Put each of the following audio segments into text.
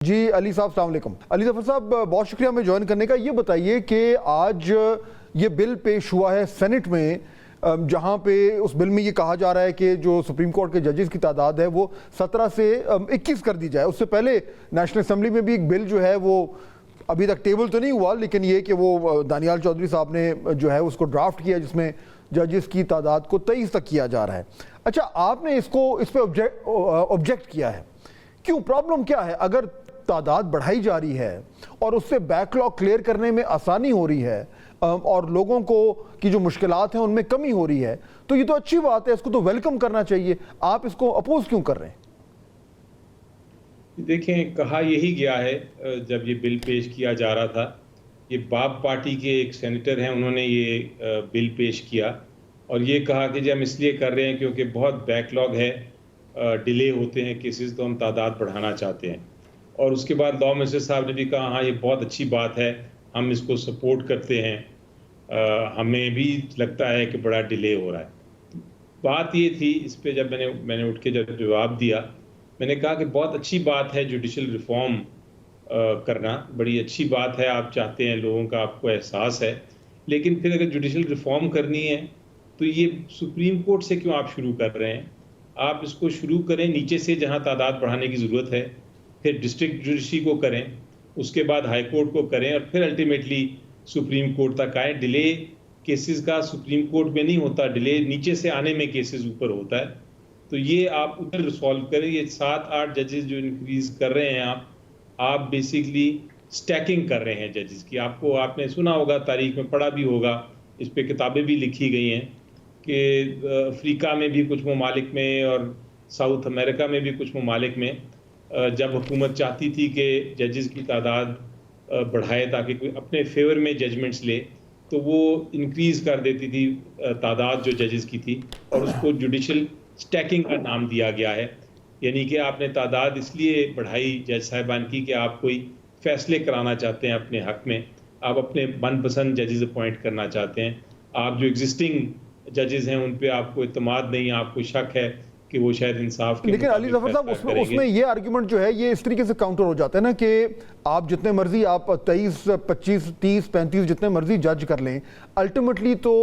جی علی صاحب السلام علیکم۔ علی ظفر صاحب بہت شکریہ ہمیں جوائن کرنے کا۔ یہ بتائیے کہ آج یہ بل پیش ہوا ہے سینٹ میں، جہاں پہ اس بل میں یہ کہا جا رہا ہے کہ جو سپریم کورٹ کے ججز کی تعداد ہے وہ 17 سے 21 کر دی جائے۔ اس سے پہلے نیشنل اسمبلی میں بھی ایک بل جو ہے وہ ابھی تک ٹیبل تو نہیں ہوا، لیکن یہ کہ وہ دانیال چودھری صاحب نے جو ہے اس کو ڈرافٹ کیا، جس میں ججز کی تعداد کو 23 تک کیا جا رہا ہے۔ اچھا، آپ نے اس پہ آبجیکٹ کیا ہے، کیوں؟ پرابلم کیا ہے؟ اگر تعداد بڑھائی جا رہی ہے اور اس سے بیک لاگ کلیئر کرنے میں آسانی ہو رہی ہے اور لوگوں کو کی جو مشکلات ہیں ان میں کمی ہو رہی ہے، تو یہ تو اچھی بات ہے، اس کو تو ویلکم کرنا چاہیے۔ آپ اس کو اپوز کیوں کر رہے ہیں؟ دیکھیں، کہا یہی گیا ہے جب یہ بل پیش کیا جا رہا تھا، یہ باب پارٹی کے ایک سینیٹر ہیں، انہوں نے یہ بل پیش کیا اور یہ کہا کہ جی ہم اس لیے کر رہے ہیں کیونکہ بہت بیک لاگ ہے، ڈیلے ہوتے ہیں کیسز، تو ہم تعداد بڑھانا چاہتے ہیں۔ اور اس کے بعد لاء منسٹر صاحب نے بھی کہا ہاں یہ بہت اچھی بات ہے، ہم اس کو سپورٹ کرتے ہیں، ہمیں بھی لگتا ہے کہ بڑا ڈیلے ہو رہا ہے۔ بات یہ تھی اس پہ، جب میں نے اٹھ کے جب جواب دیا، میں نے کہا کہ بہت اچھی بات ہے جوڈیشل ریفارم کرنا، بڑی اچھی بات ہے، آپ چاہتے ہیں، لوگوں کا آپ کو احساس ہے، لیکن پھر اگر جوڈیشل ریفارم کرنی ہے تو یہ سپریم کورٹ سے کیوں آپ شروع کر رہے ہیں؟ آپ اس کو شروع کریں نیچے سے، جہاں تعداد بڑھانے کی ضرورت ہے، پھر ڈسٹرکٹ جوڈیشری کو کریں، اس کے بعد ہائی کورٹ کو کریں، اور پھر الٹیمیٹلی سپریم کورٹ تک آئیں۔ ڈیلے کیسز کا سپریم کورٹ میں نہیں ہوتا، ڈیلے نیچے سے آنے میں کیسز اوپر ہوتا ہے، تو یہ آپ ادھر ریسالو کریں۔ یہ 7-8 ججز جو انکریز کر رہے ہیں آپ بیسیکلی سٹیکنگ کر رہے ہیں ججز کی۔ آپ نے سنا ہوگا، تاریخ میں پڑھا بھی ہوگا، اس پہ کتابیں بھی لکھی گئی ہیں کہ افریقہ میں بھی کچھ ممالک میں اور ساؤتھ امریکہ میں بھی کچھ ممالک میں جب حکومت چاہتی تھی کہ ججز کی تعداد بڑھائے تاکہ کوئی اپنے فیور میں ججمنٹس لے، تو وہ انکریز کر دیتی تھی تعداد جو ججز کی تھی، اور اس کو جوڈیشل سٹیکنگ کا نام دیا گیا ہے۔ یعنی کہ آپ نے تعداد اس لیے بڑھائی جج صاحبان کی کہ آپ کوئی فیصلے کرانا چاہتے ہیں اپنے حق میں، آپ اپنے من پسند ججز اپوائنٹ کرنا چاہتے ہیں، آپ جو ایگزسٹنگ ججز ہیں ان پہ آپ کو اعتماد نہیں، آپ کو شک ہے کہ وہ شاید انصاف کے لیکن علی ظفر صاحب اس میں یہ آرگیومنٹ جو ہے یہ اس طریقے سے کاؤنٹر ہو جاتا ہے نا کہ آپ جتنے مرضی آپ 23 25 30 35 جتنے مرضی جج کر لیں، الٹیمیٹلی تو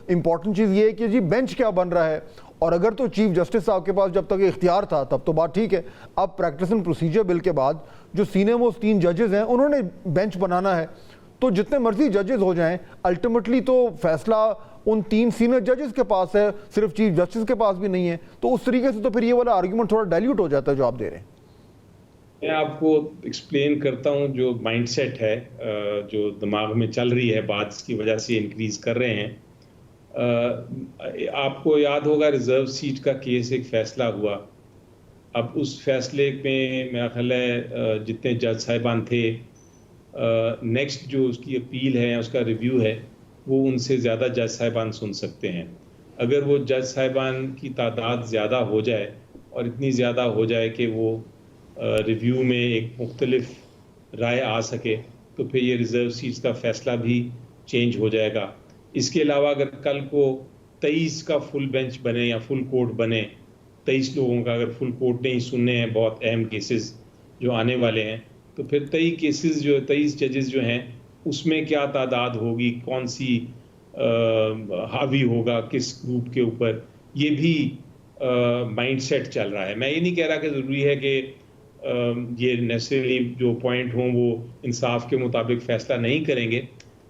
امپورٹنٹ چیز یہ ہے کہ جی بینچ کیا بن رہا ہے، اور اگر تو چیف جسٹس صاحب کے پاس جب تک اختیار تھا تب تو بات ٹھیک ہے، اب پریکٹس اینڈ پروسیجر بل کے بعد جو سینے موسٹ 3 ججز ہیں انہوں نے بینچ بنانا ہے، تو جتنے مرضی ججز ہو جائیں الٹیمیٹلی تو فیصلہ ان 3 سینئر ججز کے پاس ہے، صرف چیف جسٹس کے پاس بھی نہیں ہے، تو اس طریقے سے تو پھر یہ والا آرگیومنٹ تھوڑا ڈائلیوٹ ہو جاتا ہے جو آپ دے رہے ہیں۔ میں آپ کو ایکسپلین کرتا ہوں جو مائنڈ سیٹ ہے، جو دماغ میں چل رہی ہے بات، اس کی وجہ سے انکریز کر رہے ہیں۔ آپ کو یاد ہوگا ریزرو سیٹ کا کیس ایک فیصلہ ہوا، اب اس فیصلے میں میرا خیال ہے جتنے جج صاحبان تھے، نیکسٹ جو اس کی اپیل ہے، اس کا ریویو ہے، وہ ان سے زیادہ جج صاحبان سن سکتے ہیں۔ اگر وہ جج صاحبان کی تعداد زیادہ ہو جائے اور اتنی زیادہ ہو جائے کہ وہ ریویو میں ایک مختلف رائے آ سکے، تو پھر یہ ریزرو سیٹس کا فیصلہ بھی چینج ہو جائے گا۔ اس کے علاوہ اگر کل کو 23 کا فل بینچ بنے یا فل کورٹ بنے، 23 لوگوں کا اگر فل کورٹ نہیں سننے ہیں بہت اہم کیسز جو آنے والے ہیں، تو پھر 23 کیسز جو 23 ججز جو ہیں اس میں کیا تعداد ہوگی، کون سی حاوی ہوگا کس گروپ کے اوپر، یہ بھی مائنڈ سیٹ چل رہا ہے۔ میں یہ نہیں کہہ رہا کہ ضروری ہے کہ یہ نیسیسریلی جو پوائنٹ ہوں وہ انصاف کے مطابق فیصلہ نہیں کریں گے،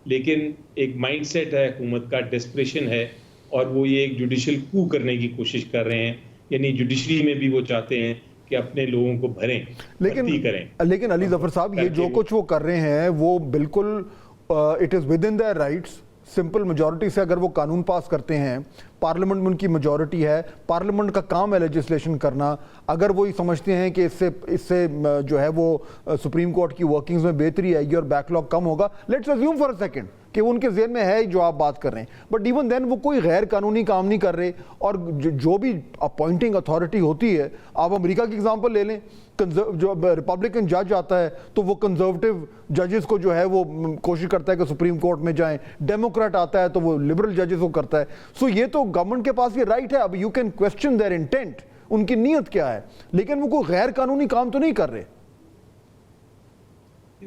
لیکن ایک مائنڈ سیٹ ہے حکومت کا، ڈیسپریشن ہے، اور وہ یہ ایک جوڈیشل کو کرنے کی کوشش کر رہے ہیں، یعنی جوڈیشری میں بھی وہ چاہتے ہیں کہ اپنے لوگوں کو بھریں، بھرتی کریں۔ لیکن علی ظفر صاحب یہ جو کچھ وہ کر رہے ہیں وہ بالکل it is within their rights, simple majority سے اگر وہ قانون پاس کرتے ہیں، پارلیمنٹ میں ان کی میجورٹی ہے، پارلیمنٹ کا کام ہے لیجسلیشن کرنا، اگر وہ یہ سمجھتے ہیں کہ اس سے جو ہے وہ سپریم کورٹ کی ورکنگز میں بہتری آئے گی اور بیک لاگ کم ہوگا، let's assume for a second کہ ان کے ذہن میں ہے جو آپ بات کر رہے ہیں، بٹ ایون دین وہ کوئی غیر قانونی کام نہیں کر رہے، اور جو بھی اپوائنٹنگ اتھارٹی ہوتی ہے، آپ امریکہ کی اگزامپل لے لیں، جو ریپبلکن جج آتا ہے تو وہ کنزرویٹو ججز کو جو ہے وہ کوشش کرتا ہے کہ سپریم کورٹ میں جائیں، ڈیموکریٹ آتا ہے تو وہ لبرل ججز کو کرتا ہے، سو یہ تو گورنمنٹ کے پاس یہ رائٹ ہے، اب you can question their intent, ان کی نیت کیا ہے، لیکن وہ کوئی غیر قانونی کام تو نہیں کر رہے۔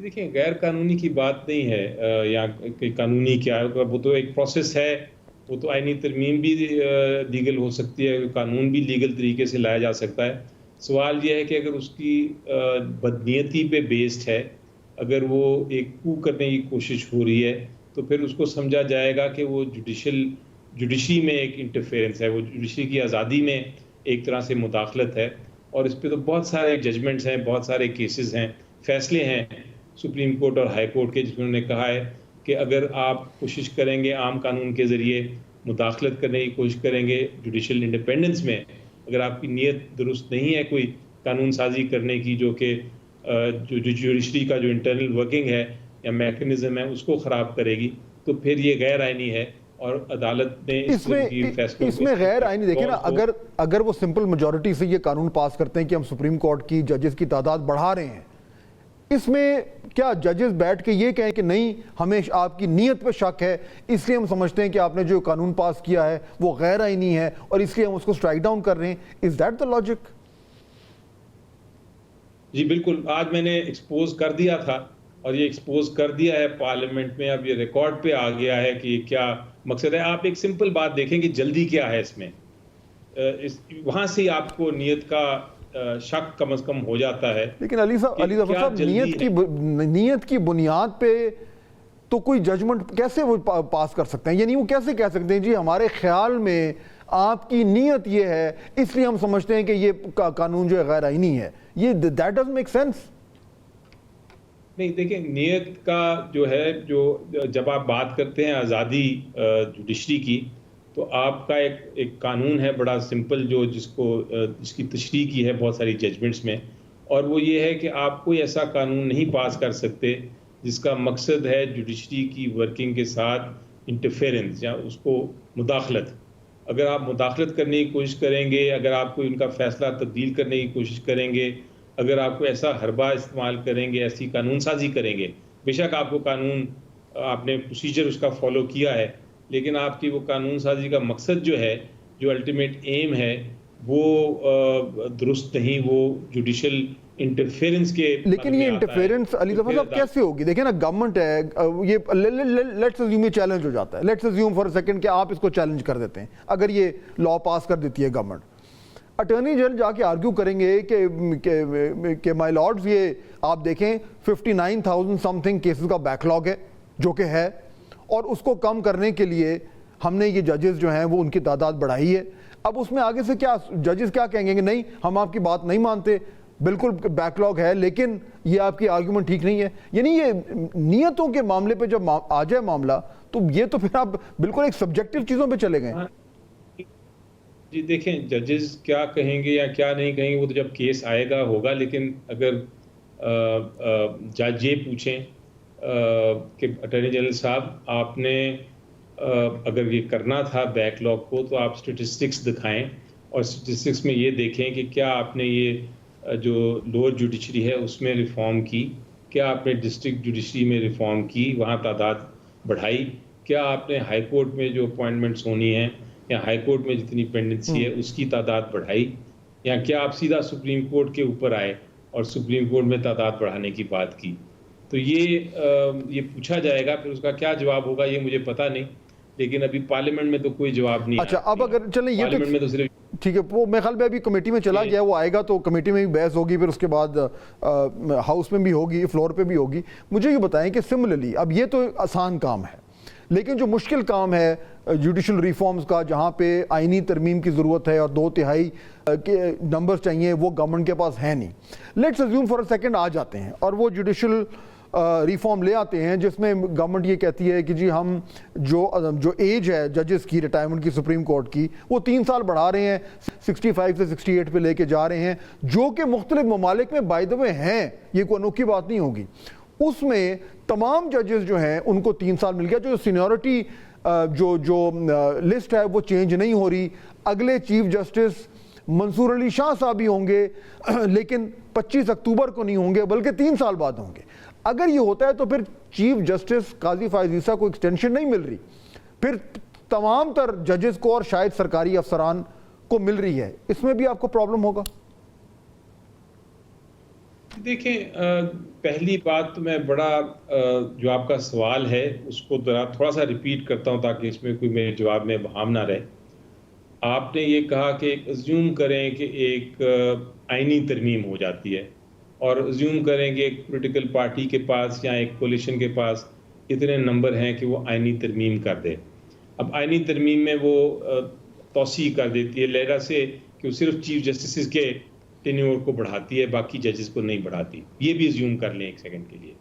دیکھیں غیر قانونی کی بات نہیں ہے یا کہ قانونی کیا ہے، وہ تو ایک پروسیس ہے، وہ تو آئینی ترمیم بھی لیگل ہو سکتی ہے، قانون بھی لیگل طریقے سے لایا جا سکتا ہے۔ سوال یہ ہے کہ اگر اس کی بدنیتی پہ بیسڈ ہے، اگر وہ ایک کو کرنے کی کوشش ہو رہی ہے تو پھر اس کو سمجھا جائے گا کہ وہ جوڈیشری میں ایک انٹرفیرنس ہے، وہ جوڈیشری کی آزادی میں ایک طرح سے مداخلت ہے، اور اس پہ تو بہت سارے ججمنٹس ہیں، بہت سارے کیسز ہیں، فیصلے ہیں سپریم کورٹ اور ہائی کورٹ کے، جس میں انہوں نے کہا ہے کہ اگر آپ کوشش کریں گے عام قانون کے ذریعے مداخلت کرنے کی کوشش کریں گے جوڈیشل انڈیپینڈنس میں، اگر آپ کی نیت درست نہیں ہے کوئی قانون سازی کرنے کی جو کہ جو جوڈیشری کا جو انٹرنل ورکنگ ہے یا میکنزم ہے اس کو خراب کرے گی، تو پھر یہ غیر آئینی ہے، اور عدالت نے اس میں غیر آئینی دیکھیں نا، اگر وہ سمپل میجورٹی سے یہ قانون پاس کرتے ہیں کہ ہم سپریم کورٹ کی ججز کی تعداد بڑھا رہے ہیں، اس میں کیا ججز بیٹھ کے یہ کہیں کہ نہیں ہمیں آپ کی نیت پہ شک ہے، اس لیے ہم سمجھتے ہیں کہ آپ نے جو قانون پاس کیا ہے وہ غیر آئینی ہے اور اس لیے ہم اس کو سٹرائک ڈاؤن کر رہے ہیں؟ Is that the logic? جی بالکل، آج میں نے ایکسپوز کر دیا تھا اور یہ ایکسپوز کر دیا ہے پارلیمنٹ میں، اب یہ ریکارڈ پہ آ گیا ہے کہ یہ کیا مقصد ہے۔ آپ ایک سمپل بات دیکھیں کہ جلدی کیا ہے اس میں، وہاں سے آپ کو نیت کا شک کم از کم ہو جاتا ہے۔ لیکن علی ظفر صاحب نیت کی بنیاد پہ تو کوئی ججمنٹ کیسے وہ پاس کر سکتے ہیں؟ یعنی وہ کیسے کہہ سکتے ہیں جی ہمارے خیال میں آپ کی نیت یہ ہے اس لیے ہم سمجھتے ہیں کہ یہ قانون جو ہے غیر آئینی ہے؟ یہ that doesn't make sense۔ نہیں دیکھیں، نیت کا جو ہے، جو جب آپ بات کرتے ہیں آزادی جوڈیشری کی، تو آپ کا ایک قانون ہے بڑا سمپل جو جس کی تشریح کی ہے بہت ساری ججمنٹس میں، اور وہ یہ ہے کہ آپ کوئی ایسا قانون نہیں پاس کر سکتے جس کا مقصد ہے جوڈیشری کی ورکنگ کے ساتھ انٹرفیرنس یا اس کو مداخلت۔ اگر آپ مداخلت کرنے کی کوشش کریں گے، اگر آپ کوئی ان کا فیصلہ تبدیل کرنے کی کوشش کریں گے، اگر آپ کو ایسا حربہ استعمال کریں گے، ایسی قانون سازی کریں گے، بے شک آپ کو قانون، آپ نے پروسیجر اس کا فالو کیا ہے، لیکن آپ کی وہ قانون سازی کا مقصد جو ہے، جو الٹیمیٹ ایم ہے، وہ درست نہیں، وہ جوڈیشل انٹرفیرنس کے۔ لیکن یہ انٹرفیرنس علی ظفر صاحب کیسے ہوگی؟ دیکھیں نا، گورنمنٹ ہے، یہ لیٹس اسیوم یہ چیلنج ہو جاتا ہے، لیٹس اسیوم فار سیکنڈ کہ آپ اس کو چیلنج کر دیتے ہیں، اگر یہ لا پاس کر دیتی ہے گورنمنٹ، اٹارنی جنرل جا کے آرگیو کریں گے کہ مائی لارڈز یہ آپ دیکھیں 59,000 سم تھنگ کیسز کا بیک لاگ ہے جو کہ ہے، اور اس کو کم کرنے کے لیے ہم نے یہ ججز جو ہیں وہ ان کی تعداد بڑھائی ہے۔ اب اس میں آگے سے کیا ججز کیا کہیں گے کہ نہیں ہم آپ کی بات نہیں مانتے، بالکل بیک لاگ ہے لیکن یہ آپ کی آرگیومنٹ ٹھیک نہیں ہے؟ یعنی یہ نیتوں کے معاملے پہ جب آ جائے معاملہ تو یہ تو پھر آپ بالکل ایک سبجیکٹو چیزوں پہ چلے گئے۔ جی دیکھیں، ججز کیا کہیں گے یا کیا نہیں کہیں گے وہ تو جب کیس آئے گا ہوگا، لیکن اگر جج یہ پوچھیں کہ اٹارنی جنرل صاحب آپ نے اگر یہ کرنا تھا بیک لاگ کو تو آپ اسٹیٹسٹکس دکھائیں، اور اسٹیٹسٹکس میں یہ دیکھیں کہ کیا آپ نے یہ جو لوور جوڈیشری ہے اس میں ریفارم کی، کیا آپ نے ڈسٹرکٹ جوڈیشری میں ریفارم کی، وہاں تعداد بڑھائی، کیا آپ نے ہائی کورٹ میں جو اپوائنٹمنٹس ہونی ہیں یا ہائی کورٹ میں جتنی پینڈنسی ہے اس کی تعداد بڑھائی، یا کیا آپ سیدھا سپریم کورٹ کے اوپر آئے اور سپریم کورٹ میں تعداد بڑھانے کی بات کی؟ تو یہ پوچھا جائے گا، پھر اس کا کیا جواب ہوگا یہ مجھے پتہ نہیں، لیکن ابھی پارلیمنٹ میں تو کوئی جواب نہیں۔ اچھا اب اگر چلیں یہ پارلیمنٹ میں تو صرف ٹھیک ہے، وہ میرے خیال میں ابھی کمیٹی میں چلا گیا، وہ آئے گا تو کمیٹی میں بھی بحث ہوگی، پھر اس کے بعد ہاؤس میں بھی ہوگی، فلور پہ بھی ہوگی۔ مجھے یہ بتائیں کہ سملرلی اب یہ تو آسان کام ہے، لیکن جو مشکل کام ہے جوڈیشل ریفارمز کا، جہاں پہ آئینی ترمیم کی ضرورت ہے اور 2/3 کے نمبر چاہیے، وہ گورنمنٹ کے پاس ہے نہیں۔ Let's assume for a second آ جاتے ہیں اور وہ جوڈیشل ریفارم لے آتے ہیں جس میں گورنمنٹ یہ کہتی ہے کہ جی ہم جو ایج ہے ججز کی ریٹائرمنٹ کی سپریم کورٹ کی وہ 3 سال بڑھا رہے ہیں، 65 سے 68 پہ لے کے جا رہے ہیں، جو کہ مختلف ممالک میں بائی دا وے ہیں، یہ کوئی انوکھی بات نہیں ہوگی۔ اس میں تمام ججز جو ہیں ان کو 3 سال مل گیا، جو سینیورٹی جو لسٹ ہے وہ چینج نہیں ہو رہی۔ اگلے چیف جسٹس منصور علی شاہ صاحب ہی ہوں گے، لیکن 25 اکتوبر کو نہیں ہوں گے بلکہ 3 سال بعد ہوں گے۔ اگر یہ ہوتا ہے تو پھر چیف جسٹس قاضی فائز عیسیٰ کو ایکسٹینشن نہیں مل رہی، پھر تمام تر ججز کو اور شاید سرکاری افسران کو مل رہی ہے، اس میں بھی آپ کو پرابلم ہوگا۔ دیکھیں پہلی بات تو میں بڑا جو آپ کا سوال ہے اس کو ذرا تھوڑا سا ریپیٹ کرتا ہوں تاکہ اس میں کوئی میرے جواب میں ابہام نہ رہے. آپ نے یہ کہا کہ ازیوم کریں کہ ایک آئینی ترمیم ہو جاتی ہے اور ازیوم کریں کہ ایک پولیٹیکل پارٹی کے پاس یا ایک کولیشن کے پاس اتنے نمبر ہیں کہ وہ آئینی ترمیم کر دے. اب آئینی ترمیم میں وہ توسیع کر دیتی ہے لہرا سے کہ وہ صرف چیف جسٹسز کے ٹینیور کو بڑھاتی ہے، باقی ججز کو نہیں بڑھاتی. یہ بھی ازیوم کر لیں ایک سیکنڈ کے لیے.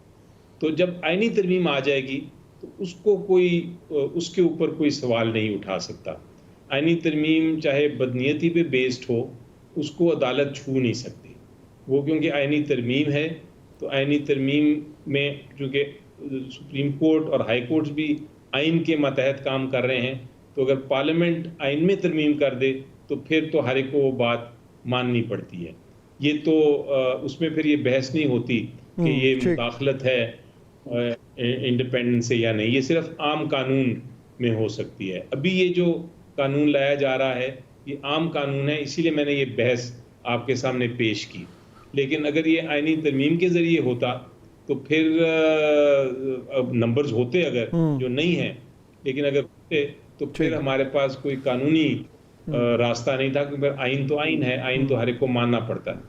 تو جب آئینی ترمیم آ جائے گی تو اس کو کوئی اس کے اوپر کوئی سوال نہیں اٹھا سکتا. آئینی ترمیم چاہے بدنیتی پہ بیسڈ ہو اس کو عدالت چھو نہیں سکتی. وہ کیونکہ آئینی ترمیم ہے تو آئینی ترمیم میں چونکہ سپریم کورٹ اور ہائی کورٹس بھی آئین کے ماتحت کام کر رہے ہیں، تو اگر پارلیمنٹ آئین میں ترمیم کر دے تو پھر تو ہر ایک کو وہ بات ماننی پڑتی ہے. یہ تو اس میں پھر یہ بحث نہیں ہوتی کہ یہ مداخلت ہے انڈیپینڈنس سے یا نہیں. یہ صرف عام قانون میں ہو سکتی ہے. ابھی یہ جو قانون لایا جا رہا ہے یہ عام قانون ہے، اسی لیے میں نے یہ بحث آپ کے سامنے پیش کی. لیکن اگر یہ آئینی ترمیم کے ذریعے ہوتا تو پھر نمبرز ہوتے اگر جو نہیں ہیں، لیکن اگر ہوتے تو پھر ہمارے پاس کوئی قانونی راستہ نہیں تھا، کیونکہ آئین تو آئین ہے، آئین تو ہر ایک کو ماننا پڑتا ہے.